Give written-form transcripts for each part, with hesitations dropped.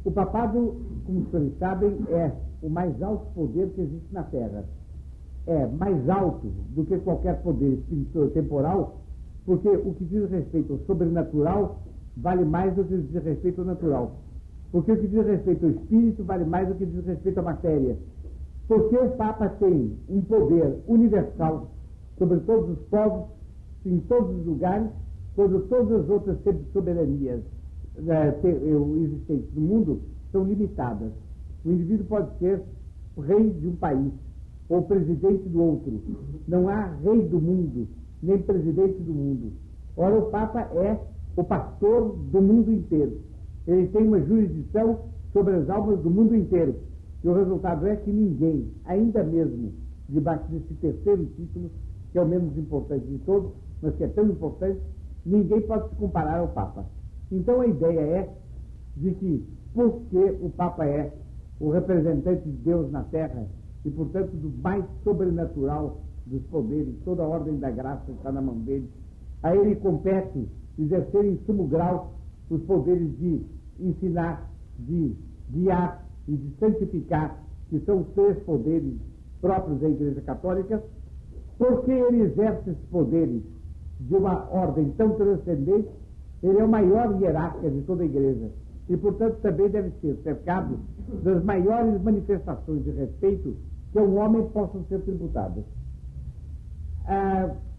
O papado, como os senhores sabem, é o mais alto poder que existe na Terra. É mais alto do que qualquer poder espiritual temporal, porque o que diz respeito ao sobrenatural vale mais do que o que diz respeito ao natural. Porque o que diz respeito ao espírito vale mais do que diz respeito à matéria. Porque o Papa tem um poder universal sobre todos os povos, em todos os lugares, quando todas as outras soberanias existentes no mundo são limitadas. O indivíduo pode ser rei de um país ou presidente do outro. Não há rei do mundo, nem presidente do mundo. Ora, o Papa é o pastor do mundo inteiro. Ele tem uma jurisdição sobre as almas do mundo inteiro. E o resultado é que ninguém, ainda mesmo debaixo desse terceiro título, que é o menos importante de todos, mas que é tão importante, ninguém pode se comparar ao Papa. Então a ideia é de que, porque o Papa é o representante de Deus na Terra e, portanto, do mais sobrenatural dos poderes, toda a ordem da graça está na mão dele, a ele compete exercer em sumo grau os poderes de ensinar, de guiar e de santificar, que são os três poderes próprios da Igreja Católica. Porque ele exerce esses poderes de uma ordem tão transcendente, ele é o maior hierarca de toda a Igreja e, portanto, também deve ser cercado das maiores manifestações de respeito que a um homem possam ser tributadas.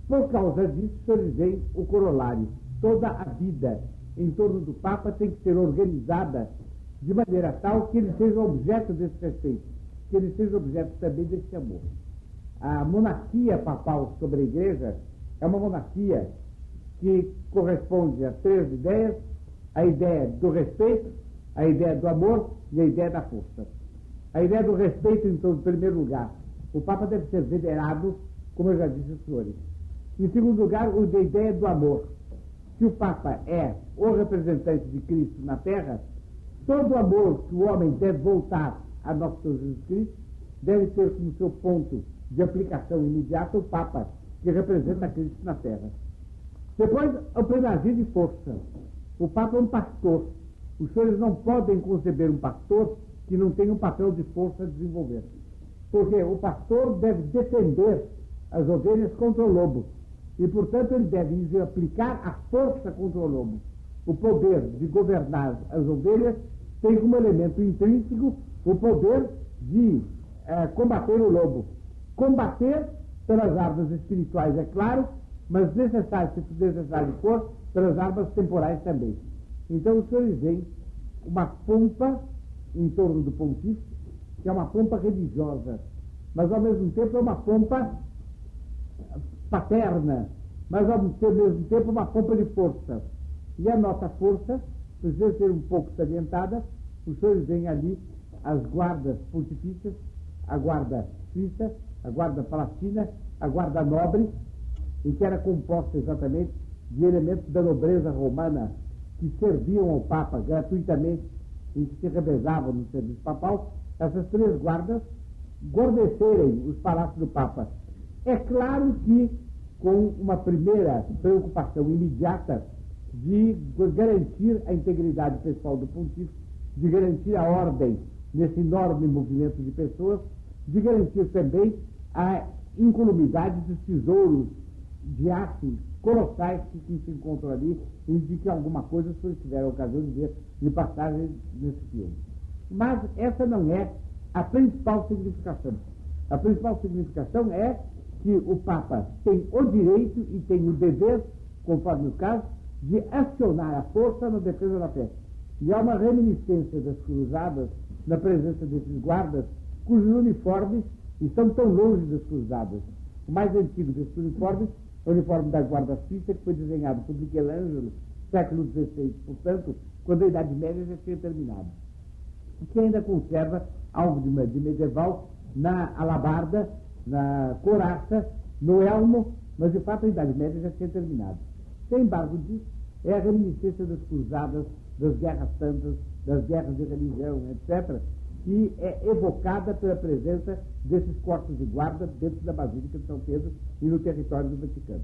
Por causa disso, senhores veem o corolário. Toda a vida em torno do Papa tem que ser organizada de maneira tal que ele seja objeto desse respeito, que ele seja objeto também desse amor. A monarquia papal sobre a Igreja é uma monarquia que corresponde a três ideias: a ideia do respeito, a ideia do amor e a ideia da força. A ideia do respeito, então, em primeiro lugar, o Papa deve ser venerado, como eu já disse aos senhores. Em segundo lugar, a ideia do amor. Se o Papa é o representante de Cristo na Terra, todo o amor que o homem deve voltar a nosso Senhor Jesus Cristo deve ter como seu ponto de aplicação imediata o Papa, que representa Cristo na Terra. Depois, a primazia de força. O Papa é um pastor. Os senhores não podem conceber um pastor que não tenha um papel de força a desenvolver. Porque o pastor deve defender as ovelhas contra o lobo. E, portanto, ele deve aplicar a força contra o lobo. O poder de governar as ovelhas tem como elemento intrínseco o poder de combater o lobo. Combater pelas armas espirituais, é claro, mas se necessário for, pelas armas temporais também. Então os senhores veem uma pompa em torno do pontífice, que é uma pompa religiosa, mas ao mesmo tempo é uma pompa paterna, mas ao mesmo tempo uma pompa de força. E a nossa força precisa ser um pouco salientada. Os senhores veem ali as guardas pontifícias, a guarda suíça, a guarda palatina, a guarda nobre, e que era composta exatamente de elementos da nobreza romana que serviam ao Papa gratuitamente e que se revezavam no serviço papal. Essas três guardas guarnecerem os palácios do Papa. É claro que com uma primeira preocupação imediata de garantir a integridade pessoal do pontífice, de garantir a ordem nesse enorme movimento de pessoas, de garantir também a incolumidade dos tesouros de aço colossais que se encontram ali, e de que alguma coisa, se vocês tiveram a ocasião de ver de passagem nesse filme. Mas essa não é a principal significação. A principal significação é que o Papa tem o direito e tem o dever, conforme o caso, de acionar a força na defesa da fé. E há uma reminiscência das cruzadas na presença desses guardas, cujos uniformes estão tão longe das cruzadas. O mais antigo desses uniformes é o uniforme da Guarda Suíça, que foi desenhado por Michelangelo, século XVI, portanto, quando a Idade Média já tinha terminado. E que ainda conserva algo de medieval na alabarda, na couraça, no elmo, mas de fato a Idade Média já tinha terminado. Sem embargo disso, é a reminiscência das cruzadas, das guerras santas, das guerras de religião, etc., que é evocada pela presença desses corpos de guarda dentro da Basílica de São Pedro e no território do Vaticano.